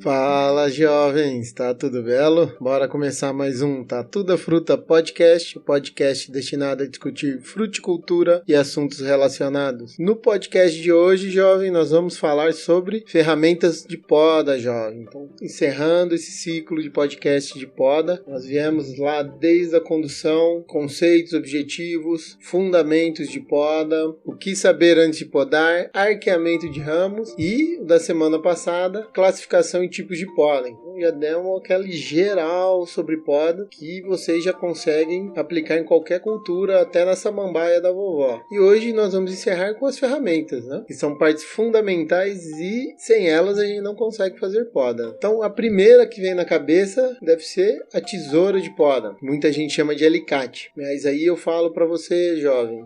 Fala, jovens, tá tudo belo? Bora começar mais um Tá Tudo Fruta Podcast, o podcast destinado a discutir fruticultura e assuntos relacionados. No podcast de hoje, jovem, nós vamos falar sobre ferramentas de poda, jovem. Então, encerrando esse ciclo de podcast de poda, nós viemos lá desde a condução, conceitos, objetivos, fundamentos de poda, o que saber antes de podar, arqueamento de ramos e, da semana passada, classificação em tipos de pólen. Então, já demos aquela geral sobre poda que vocês já conseguem aplicar em qualquer cultura, até na samambaia da vovó. E hoje nós vamos encerrar com as ferramentas, né? Que são partes fundamentais e sem elas a gente não consegue fazer poda. Então a primeira que vem na cabeça deve ser a tesoura de poda. Muita gente chama de alicate, mas aí eu falo para você, jovem,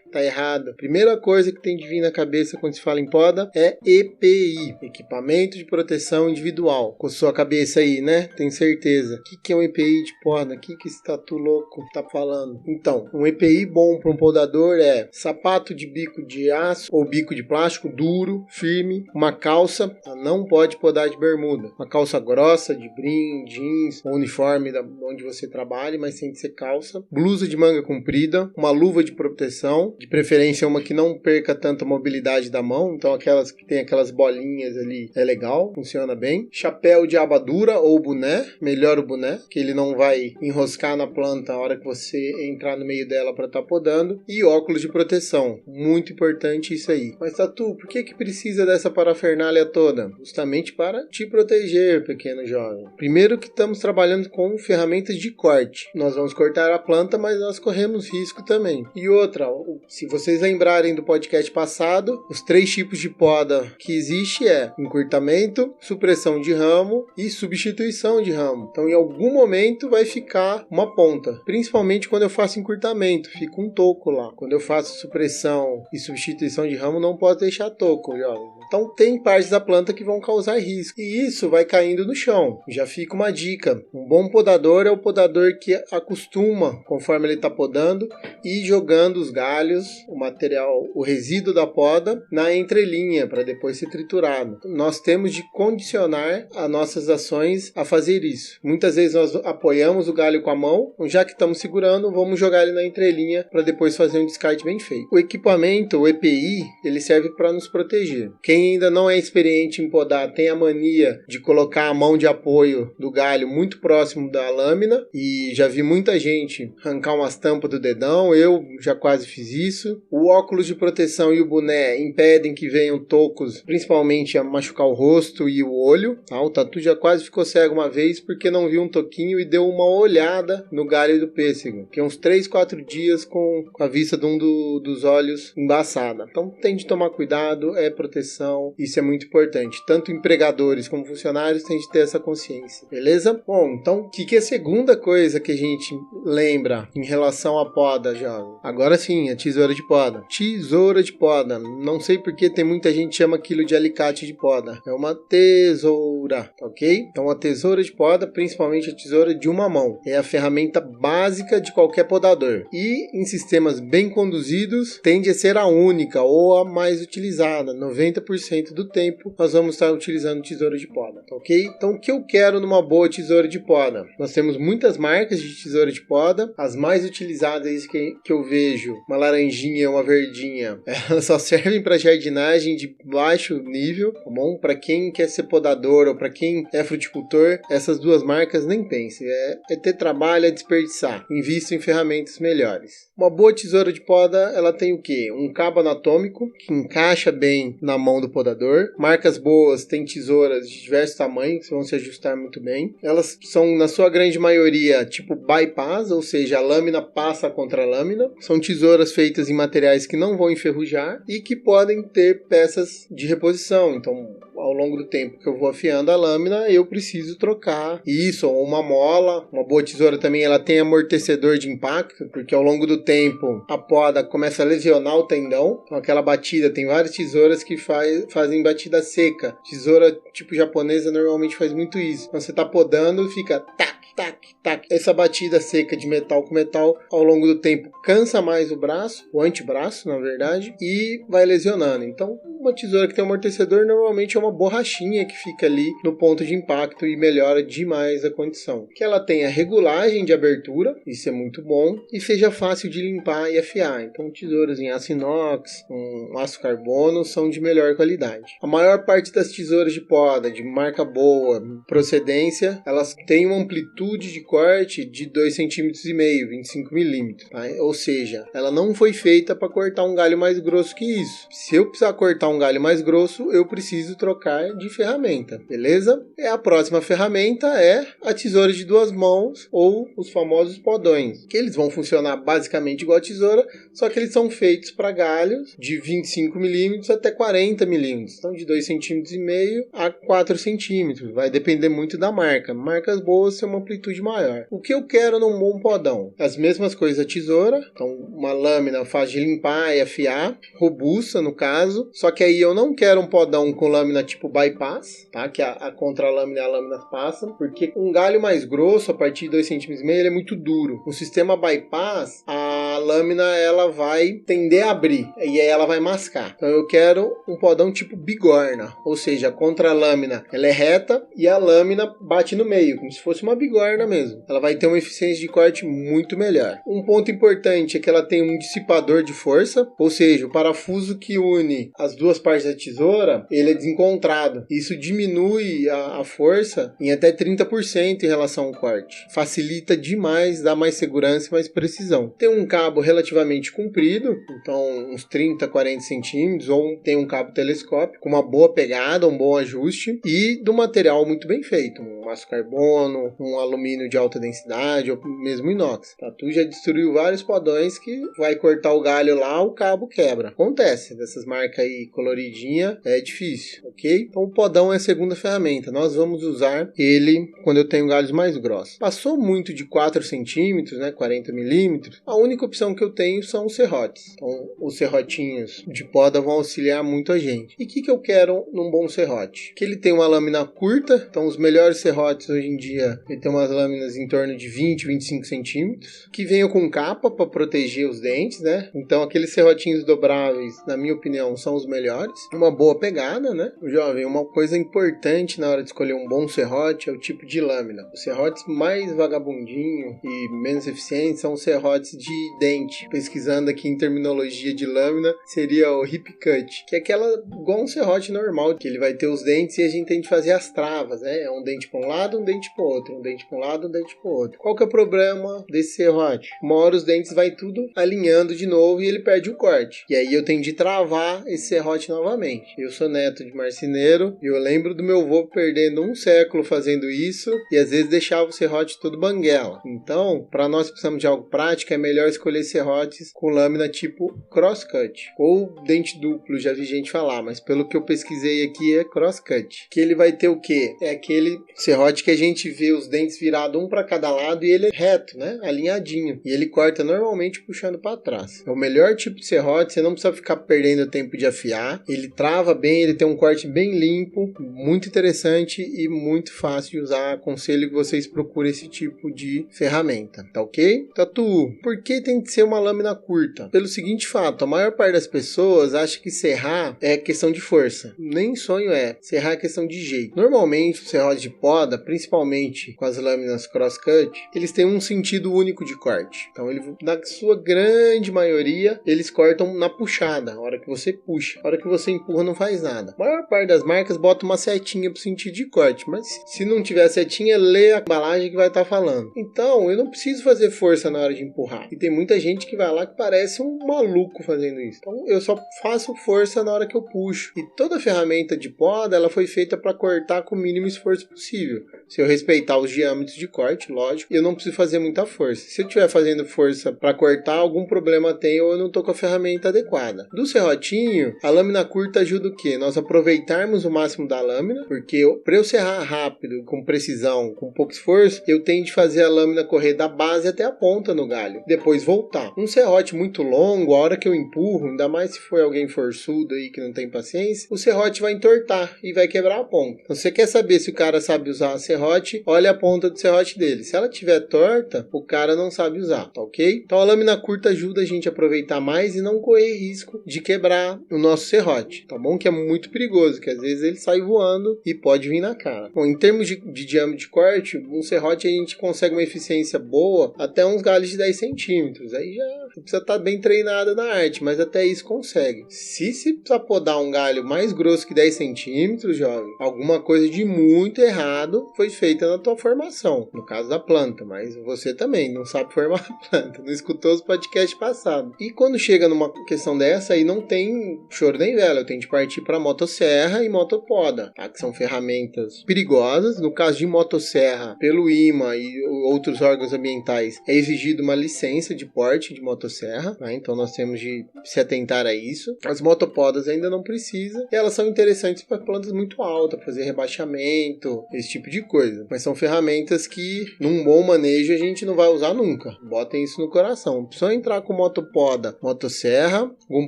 tá errado. A primeira coisa que tem de vir na cabeça quando se fala em poda é EPI, equipamento de proteção individual. Coçou a cabeça aí, né? Tenho certeza. O que é um EPI de poda? O que esse tatu louco tá falando? Então, um EPI bom para um podador é sapato de bico de aço ou bico de plástico duro, firme, uma calça, não pode podar de bermuda. Uma calça grossa, de brim, jeans, ou uniforme da onde você trabalha, mas tem que ser calça. Blusa de manga comprida, uma luva de proteção, de preferência uma que não perca tanto a mobilidade da mão, então aquelas que tem aquelas bolinhas ali é legal, funciona bem. Chapéu de aba dura ou boné, melhor o boné, que ele não vai enroscar na planta a hora que você entrar no meio dela para estar podando. E óculos de proteção, muito importante isso aí. Mas Tatu, por que precisa dessa parafernália toda? Justamente para te proteger, pequeno jovem. Primeiro que estamos trabalhando com ferramentas de corte. Nós vamos cortar a planta, mas nós corremos risco também. E outra, se vocês lembrarem do podcast passado, os 3 tipos de poda que existe é encurtamento, supressão de ramo e substituição de ramo. Então, em algum momento vai ficar uma ponta. Principalmente quando eu faço encurtamento, fica um toco lá. Quando eu faço supressão e substituição de ramo, não pode deixar toco, jovem. Então, tem partes da planta que vão causar risco. E isso vai caindo no chão. Já fica uma dica. Um bom podador é o podador que acostuma, conforme ele está podando, ir jogando os galhos, o material, o resíduo da poda, na entrelinha, para depois ser triturado. Nós temos de condicionar as nossas ações a fazer isso. Muitas vezes nós apoiamos o galho com a mão, já que estamos segurando, vamos jogar ele na entrelinha para depois fazer um descarte bem feito. O equipamento, o EPI, ele serve para nos proteger. Quem ainda não é experiente em podar tem a mania de colocar a mão de apoio do galho muito próximo da lâmina, e já vi muita gente arrancar umas tampas do dedão, eu já quase fiz isso. O óculos de proteção e o boné impedem que venham tocos, principalmente a machucar o rosto e o olho. O Tatu já quase ficou cego uma vez porque não viu um toquinho e deu uma olhada no galho do pêssego, que é uns 3, 4 dias com a vista de um dos olhos embaçada. Então tem de tomar cuidado, é proteção, isso é muito importante. Tanto empregadores como funcionários têm de ter essa consciência, beleza? Bom, então o que é a segunda coisa que a gente lembra em relação à poda, jovem? Agora sim, a tesoura de poda. Tesoura de poda. Não sei porque tem muita gente que chama aquilo de alicate de poda. É uma tesoura, ok? Então a tesoura de poda, principalmente a tesoura de uma mão, é a ferramenta básica de qualquer podador. E em sistemas bem conduzidos, tende a ser a única ou a mais utilizada. 90% do tempo nós vamos estar utilizando tesoura de poda, ok? Então o que eu quero numa boa tesoura de poda? Nós temos muitas marcas de tesoura de poda. As mais utilizadas que eu vejo, uma laranjinha e uma verdinha, elas só servem para jardinagem de baixo nível, tá bom? Para quem quer ser podador ou para quem é fruticultor, essas duas marcas nem pense. É ter trabalho, é desperdiçar. Invista em ferramentas melhores. Uma boa tesoura de poda, ela tem o quê? Um cabo anatômico que encaixa bem na mão do podador. Marcas boas têm tesouras de diversos tamanhos, que vão se ajustar muito bem. Elas são, na sua grande maioria, tipo bypass, ou seja, a lâmina passa contra a lâmina. São tesouras feitas em materiais que não vão enferrujar e que podem ter peças de reposição. Então, ao longo do tempo que eu vou afiando a lâmina, eu preciso trocar isso, ou uma mola. Uma boa tesoura também, ela tem amortecedor de impacto, porque ao longo do tempo a poda começa a lesionar o tendão. Então aquela batida, tem várias tesouras que fazem batida seca. Tesoura tipo japonesa normalmente faz muito isso. Então você está podando, fica tac, tac, tac. Essa batida seca de metal com metal, ao longo do tempo, cansa mais o braço, o antebraço, na verdade, e vai lesionando. Então, uma tesoura que tem um amortecedor normalmente é uma borrachinha que fica ali no ponto de impacto e melhora demais a condição. Que ela tenha regulagem de abertura, isso é muito bom, e seja fácil de limpar e afiar. Então tesouras em aço inox, um aço carbono são de melhor qualidade. A maior parte das tesouras de poda, de marca boa, procedência, elas têm uma amplitude de corte de 2,5 cm, 25 mm, tá? Ou seja, ela não foi feita para cortar um galho mais grosso que isso. Se eu precisar cortar um galho mais grosso, eu preciso trocar de ferramenta, beleza? A próxima ferramenta é a tesoura de duas mãos ou os famosos podões, que eles vão funcionar basicamente igual a tesoura, só que eles são feitos para galhos de 25 mm até 40 mm, então de 2,5 cm a 4 cm, vai depender muito da marca. Marcas boas têm uma amplitude maior. O que eu quero num bom podão? As mesmas coisas da tesoura, então uma lâmina fácil de limpar e afiar, robusta no caso, só que aí eu não quero um podão com lâmina tipo bypass, tá? Que a contralâmina e a lâmina passam, porque um galho mais grosso, a partir de 2,5 cm, ele é muito duro. No sistema bypass, a lâmina ela vai tender a abrir e aí ela vai mascar. Então eu quero um podão tipo bigorna, ou seja, a contralâmina ela é reta e a lâmina bate no meio, como se fosse uma bigorna mesmo. Ela vai ter uma eficiência de corte muito melhor. Um ponto importante é que ela tem um dissipador de força, ou seja, o parafuso que une as duas partes da tesoura, ele é desencontrado. Isso diminui a força em até 30% em relação ao corte. Facilita demais, dá mais segurança e mais precisão. Tem um cabo relativamente comprido, então uns 30, 40 centímetros, ou tem um cabo telescópico com uma boa pegada, um bom ajuste e do material muito bem feito. Um aço carbono, um alumínio de alta densidade ou mesmo inox. Tatu já destruiu vários podões que vai cortar o galho lá, o cabo quebra. Acontece, dessas marcas aí coloridinha, é difícil, ok? Então o podão é a segunda ferramenta. Nós vamos usar ele quando eu tenho galhos mais grossos. Passou muito de 4 centímetros, né, 40 milímetros, a única opção que eu tenho são os serrotes. Então os serrotinhos de poda vão auxiliar muito a gente. E o que eu quero num bom serrote? Que ele tem uma lâmina curta, então os melhores serrotes hoje em dia, ele tem umas lâminas em torno de 20, 25 centímetros, que venham com capa para proteger os dentes, né? Então aqueles serrotinhos dobráveis, na minha opinião, são os melhores. Uma boa pegada, né? Jovem, uma coisa importante na hora de escolher um bom serrote é o tipo de lâmina. Os serrotes mais vagabundinho e menos eficientes são os serrotes de dente. Pesquisando aqui em terminologia de lâmina, seria o hip cut, que é aquela igual um serrote normal, que ele vai ter os dentes e a gente tem de fazer as travas, né? É um dente para um lado, um dente para o outro, um dente para um lado, um dente para o outro. Qual que é o problema desse serrote? Uma hora os dentes vai tudo alinhando de novo e ele perde o corte. E aí eu tenho de travar esse serrote novamente. Eu sou neto de marceneiro e eu lembro do meu avô perdendo um século fazendo isso e às vezes deixava o serrote todo banguela. Então, para nós precisamos de algo prático, é melhor escolher serrotes com lâmina tipo crosscut ou dente duplo, já vi gente falar, mas pelo que eu pesquisei aqui é crosscut. Que ele vai ter o quê? É aquele serrote que a gente vê os dentes virados um para cada lado e ele é reto, né? Alinhadinho. E ele corta normalmente puxando para trás. É o melhor tipo de serrote, você não precisa ficar perdendo tempo de afiar. Ele trava bem, ele tem um corte bem limpo, muito interessante e muito fácil de usar. Aconselho que vocês procurem esse tipo de ferramenta, tá ok? Tatu, por que tem que ser uma lâmina curta? Pelo seguinte fato, a maior parte das pessoas acha que serrar é questão de força. Nem sonho é. Serrar é questão de jeito. Normalmente, os serrotes de poda, principalmente com as lâminas crosscut, eles têm um sentido único de corte. Então, na sua grande maioria, eles cortam na puxada, a hora que você puxa. A hora que você empurra, não faz nada. A maior parte das marcas bota uma setinha pro sentido de corte, mas se não tiver setinha, lê a embalagem que vai estar falando. Então, eu não preciso fazer força na hora de empurrar. E tem muita gente que vai lá que parece um maluco fazendo isso. Então, eu só faço força na hora que eu puxo. E toda ferramenta de poda, ela foi feita para cortar com o mínimo esforço possível. Se eu respeitar os diâmetros de corte, lógico, eu não preciso fazer muita força. Se eu estiver fazendo força para cortar, algum problema tem ou eu não estou com a ferramenta adequada. Do serrotinho, a lâmina curta ajuda o quê? Nós aproveitarmos o máximo da lâmina, porque para eu serrar rápido, com precisão, com pouco esforço, eu tenho de fazer a lâmina correr da base até a ponta no galho. Depois voltar soltar. Um serrote muito longo, a hora que eu empurro, ainda mais se for alguém forçudo aí que não tem paciência, o serrote vai entortar e vai quebrar a ponta. Então, você quer saber se o cara sabe usar a serrote, olha a ponta do serrote dele. Se ela estiver torta, o cara não sabe usar, tá ok? Então a lâmina curta ajuda a gente a aproveitar mais e não correr risco de quebrar o nosso serrote, tá bom? Que é muito perigoso, que às vezes ele sai voando e pode vir na cara. Bom, em termos de diâmetro de corte, um serrote a gente consegue uma eficiência boa até uns galhos de 10 centímetros. Aí já precisa estar bem treinado na arte, mas até isso consegue. Se precisar podar um galho mais grosso que 10 centímetros, jovem, alguma coisa de muito errado foi feita na tua formação, no caso da planta, mas você também não sabe formar a planta, não escutou os podcasts passados. E quando chega numa questão dessa, aí não tem choro nem vela, eu tenho de partir para motosserra e motopoda, tá? Que são ferramentas perigosas. No caso de motosserra, pelo IMA e outros órgãos ambientais, é exigido uma licença de porte de motosserra, tá? Então nós temos de se atentar a isso. As motopodas ainda não precisa, e elas são interessantes para plantas muito altas, para fazer rebaixamento, esse tipo de coisa. Mas são ferramentas que, num bom manejo, a gente não vai usar nunca. Botem isso no coração. Só entrar com motopoda, motosserra, algum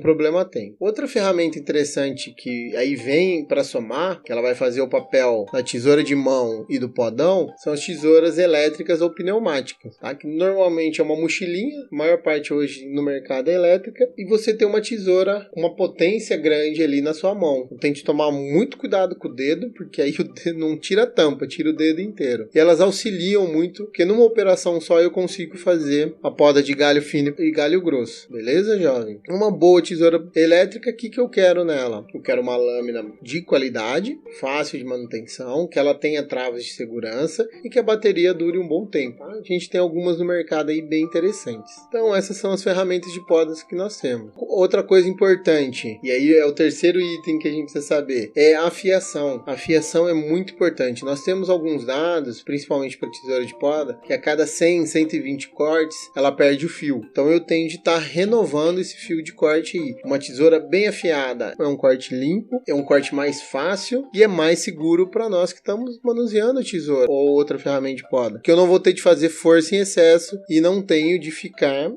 problema tem. Outra ferramenta interessante que aí vem para somar, que ela vai fazer o papel da tesoura de mão e do podão, são as tesouras elétricas ou pneumáticas, tá? Que normalmente é uma mochilinha, a maior parte hoje no mercado é elétrica, e você tem uma tesoura com uma potência grande ali na sua mão. Então, tem que tomar muito cuidado com o dedo, porque aí o dedo não tira a tampa, tira o dedo inteiro. E elas auxiliam muito, porque numa operação só eu consigo fazer a poda de galho fino e galho grosso. Beleza, jovem? Uma boa tesoura elétrica, o que eu quero nela? Eu quero uma lâmina de qualidade, fácil de manutenção, que ela tenha travas de segurança e que a bateria dure um bom tempo. A gente tem algumas no mercado aí bem interessantes. Então essas são as ferramentas de podas que nós temos. Outra coisa importante, e aí é o terceiro item que a gente precisa saber, é a afiação. A afiação é muito importante. Nós temos alguns dados, principalmente para tesoura de poda, que a cada 100, 120 cortes, ela perde o fio. Então eu tenho de estar renovando esse fio de corte aí. Uma tesoura bem afiada é um corte limpo, é um corte mais fácil e é mais seguro para nós que estamos manuseando a tesoura ou outra ferramenta de poda. Que eu não vou ter de fazer força em excesso e não tenho de ficar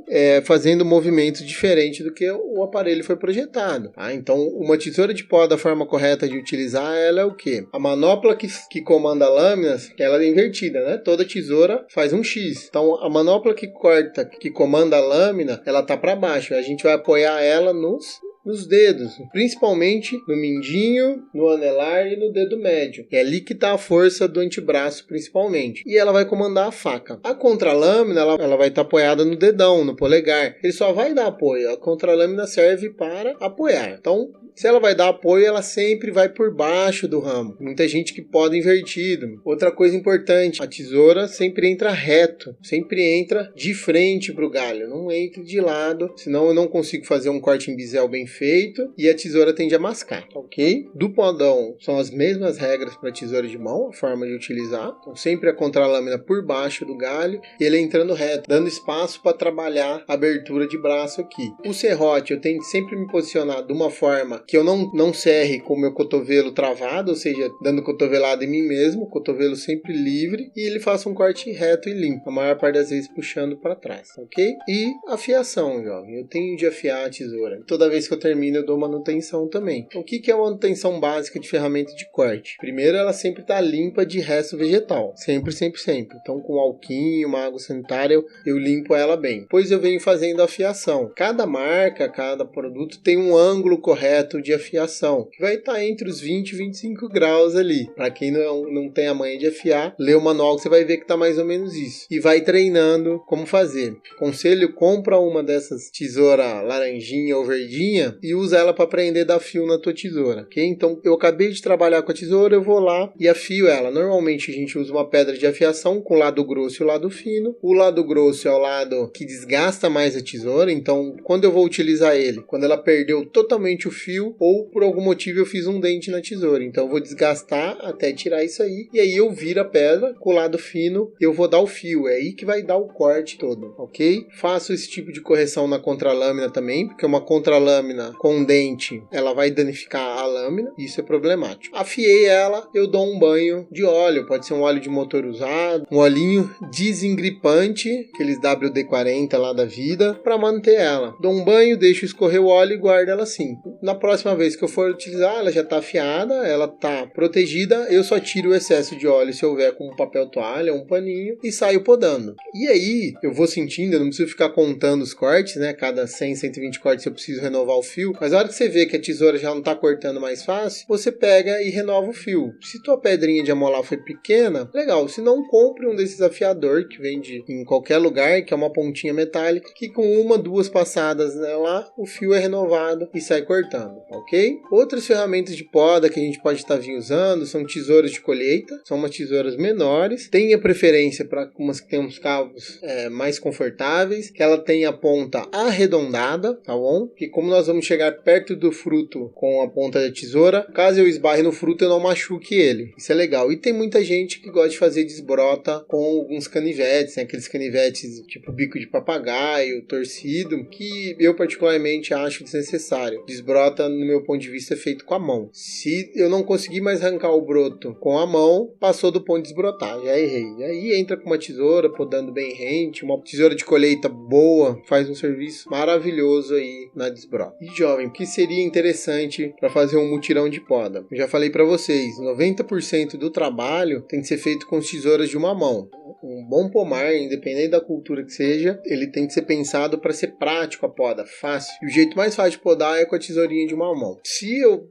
fazendo movimentos diferentes do que o aparelho foi projetado. Tá? Então uma tesoura de poda, a forma correta de utilizar ela é o quê? A manopla que comanda a lâmina, ela é invertida, né? Toda tesoura faz um X. Então a manopla que corta, que comanda a lâmina, ela tá para baixo. A gente vai apoiar ela nos dedos, principalmente no mindinho, no anelar e no dedo médio. É ali que está a força do antebraço, principalmente. E ela vai comandar a faca. A contralâmina, ela vai estar apoiada no dedão, no polegar. Ele só vai dar apoio. A contralâmina serve para apoiar. Então, se ela vai dar apoio, ela sempre vai por baixo do ramo. Muita gente que poda invertido. Outra coisa importante, a tesoura sempre entra reto, sempre entra de frente para o galho, não entra de lado, senão eu não consigo fazer um corte em bisel bem feito e a tesoura tende a mascar, ok? Do podão, são as mesmas regras para a tesoura de mão, a forma de utilizar. Então, sempre a contralâmina por baixo do galho e ele entrando reto, dando espaço para trabalhar a abertura de braço aqui. O serrote, eu tenho que sempre me posicionar de uma forma que eu não serre com o meu cotovelo travado, ou seja, dando cotovelada em mim mesmo, cotovelo sempre livre, e ele faça um corte reto e limpo, a maior parte das vezes puxando para trás, ok? E afiação, jovem, eu tenho de afiar a tesoura. Toda vez que eu termino, eu dou manutenção também. Então, o que é a manutenção básica de ferramenta de corte? Primeiro, ela sempre está limpa de resto vegetal, sempre, sempre, sempre. Então, com alquinho, uma água sanitária, eu limpo ela bem. Depois eu venho fazendo a afiação. Cada marca, cada produto tem um ângulo correto de afiação, que vai estar entre os 20 e 25 graus ali. Para quem não tem a manha de afiar, lê o manual que você vai ver que está mais ou menos isso. E vai treinando como fazer. Conselho, compra uma dessas tesoura laranjinha ou verdinha e usa ela para prender dar fio na tua tesoura, ok? Então, eu acabei de trabalhar com a tesoura, eu vou lá e afio ela. Normalmente, a gente usa uma pedra de afiação com o lado grosso e o lado fino. O lado grosso é o lado que desgasta mais a tesoura, então, quando eu vou utilizar ele, quando ela perdeu totalmente o fio, fio, ou por algum motivo eu fiz um dente na tesoura. Então eu vou desgastar até tirar isso aí, e aí eu viro a pedra com o lado fino, eu vou dar o fio, é aí que vai dar o corte todo, ok? Faço esse tipo de correção na contralâmina também, porque uma contralâmina com dente, ela vai danificar a lâmina, isso é problemático. Afiei ela, eu dou um banho de óleo, pode ser um óleo de motor usado, um olhinho desengripante, aqueles WD-40 lá da vida, para manter ela. Dou um banho, deixo escorrer o óleo e guardo ela assim. Na próxima vez que eu for utilizar, ela já está afiada, ela está protegida, eu só tiro o excesso de óleo se houver com um papel toalha, um paninho, e saio podando. E aí, eu vou sentindo, eu não preciso ficar contando os cortes, né? Cada 100, 120 cortes eu preciso renovar o fio, mas a hora que você vê que a tesoura já não está cortando mais fácil, você pega e renova o fio. Se tua pedrinha de amolar foi pequena, legal, se não, compre um desses afiador que vende em qualquer lugar, que é uma pontinha metálica, que com uma, duas passadas, né, lá, o fio é renovado e sai cortando, ok? Outras ferramentas de poda que a gente pode estar usando são tesouras de colheita, são umas tesouras menores, tenha preferência para umas que tem uns cabos mais confortáveis, que ela tenha a ponta arredondada, tá bom? Que como nós vamos chegar perto do fruto com a ponta da tesoura, caso eu esbarre no fruto eu não machuque ele, isso é legal. E tem muita gente que gosta de fazer desbrota com alguns canivetes, né? Aqueles canivetes tipo bico de papagaio, torcido, que eu particularmente acho desnecessário. Desbrota, no meu ponto de vista, é feito com a mão. Se eu não conseguir mais arrancar o broto com a mão, passou do ponto de desbrotar, já errei. E aí entra com uma tesoura, podando bem rente, uma tesoura de colheita boa, faz um serviço maravilhoso aí na desbrota. E jovem, o que seria interessante para fazer um mutirão de poda? Eu já falei para vocês, 90% do trabalho tem que ser feito com tesouras de uma mão. Um bom pomar, independente da cultura que seja, ele tem que ser pensado para ser prático a poda, fácil. E o jeito mais fácil de podar é com a tesourinha de uma mão. Se eu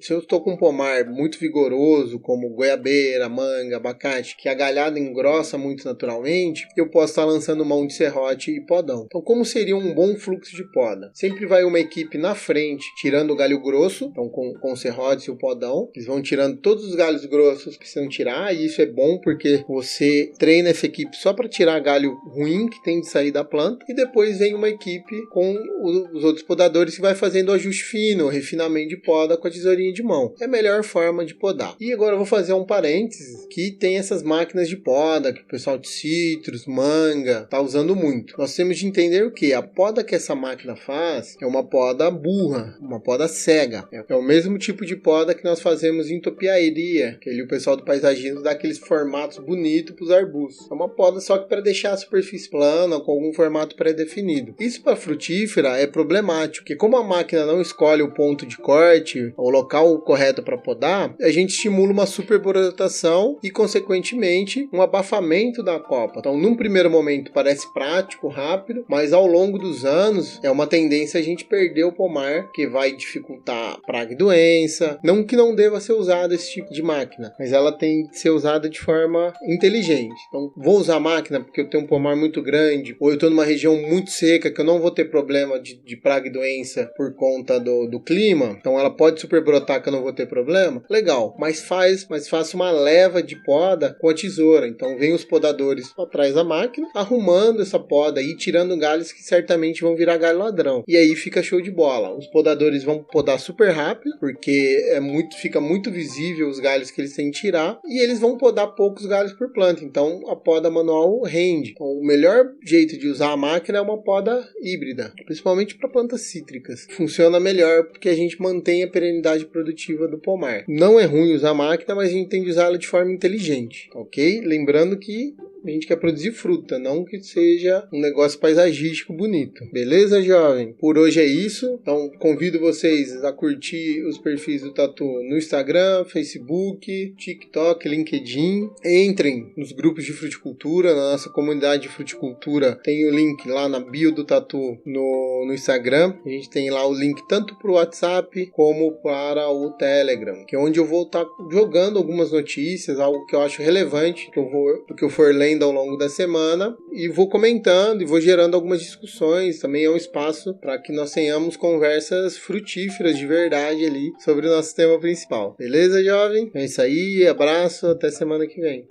estou com um pomar muito vigoroso, como goiabeira, manga, abacate, que a galhada engrossa muito naturalmente, eu posso estar lançando mão de serrote e podão. Então, como seria um bom fluxo de poda? Sempre vai uma equipe na frente, tirando o galho grosso, então com o serrote e o podão. Eles vão tirando todos os galhos grossos que precisam tirar, e isso é bom porque você treina essa equipe só para tirar galho ruim que tem de sair da planta, e depois vem uma equipe com os outros podadores que vai fazendo o ajuste fino, o refinamento de poda com a tesourinha de mão. É a melhor forma de podar. E agora eu vou fazer um parênteses, que tem essas máquinas de poda que o pessoal de citros, manga, tá usando muito. Nós temos de entender o que? A poda que essa máquina faz é uma poda burra, uma poda cega. É o mesmo tipo de poda que nós fazemos em topiaria, que ali o pessoal do paisagismo dá aqueles formatos bonitos para os arbustos. É uma poda só que para deixar a superfície plana, com algum formato pré-definido. Isso para frutífera é problemático, porque como a máquina não escolhe o ponto de corte, o local correto para podar, a gente estimula uma superborotação e, consequentemente, um abafamento da copa. Então, num primeiro momento parece prático, rápido, mas ao longo dos anos é uma tendência a gente perder o pomar, que vai dificultar praga e doença. Não que não deva ser usado esse tipo de máquina, mas ela tem que ser usada de forma inteligente. Então, vou usar a máquina porque eu tenho um pomar muito grande, ou eu estou numa região muito seca que eu não vou ter problema de praga e doença por conta do clima, então ela pode superbrotar que eu não vou ter problema, legal, mas faça uma leva de poda com a tesoura. Então vem os podadores atrás da máquina, arrumando essa poda e tirando galhos que certamente vão virar galho ladrão, e aí fica show de bola. Os podadores vão podar super rápido, porque fica muito visível os galhos que eles têm que tirar, e eles vão podar poucos galhos por planta, então a poda manual rende. Então, o melhor jeito de usar a máquina é uma poda híbrida, principalmente para plantas cítricas. Funciona melhor porque a gente mantém a perenidade produtiva do pomar. Não é ruim usar a máquina, mas a gente tem que usá-la de forma inteligente, ok? Lembrando que a gente quer produzir fruta, não que seja um negócio paisagístico bonito. Beleza, jovem? Por hoje é isso. Então, convido vocês a curtir os perfis do Tatu no Instagram, Facebook, TikTok, LinkedIn. Entrem nos grupos de fruticultura, na nossa comunidade de fruticultura. Tem o link lá na bio do Tatu no Instagram. A gente tem lá o link tanto para o WhatsApp como para o Telegram, que é onde eu vou estar jogando algumas notícias, algo que eu acho relevante, do que eu for lendo ao longo da semana, e vou comentando e vou gerando algumas discussões. Também é um espaço para que nós tenhamos conversas frutíferas de verdade ali sobre o nosso tema principal. Beleza, jovem? É isso aí, abraço, até semana que vem.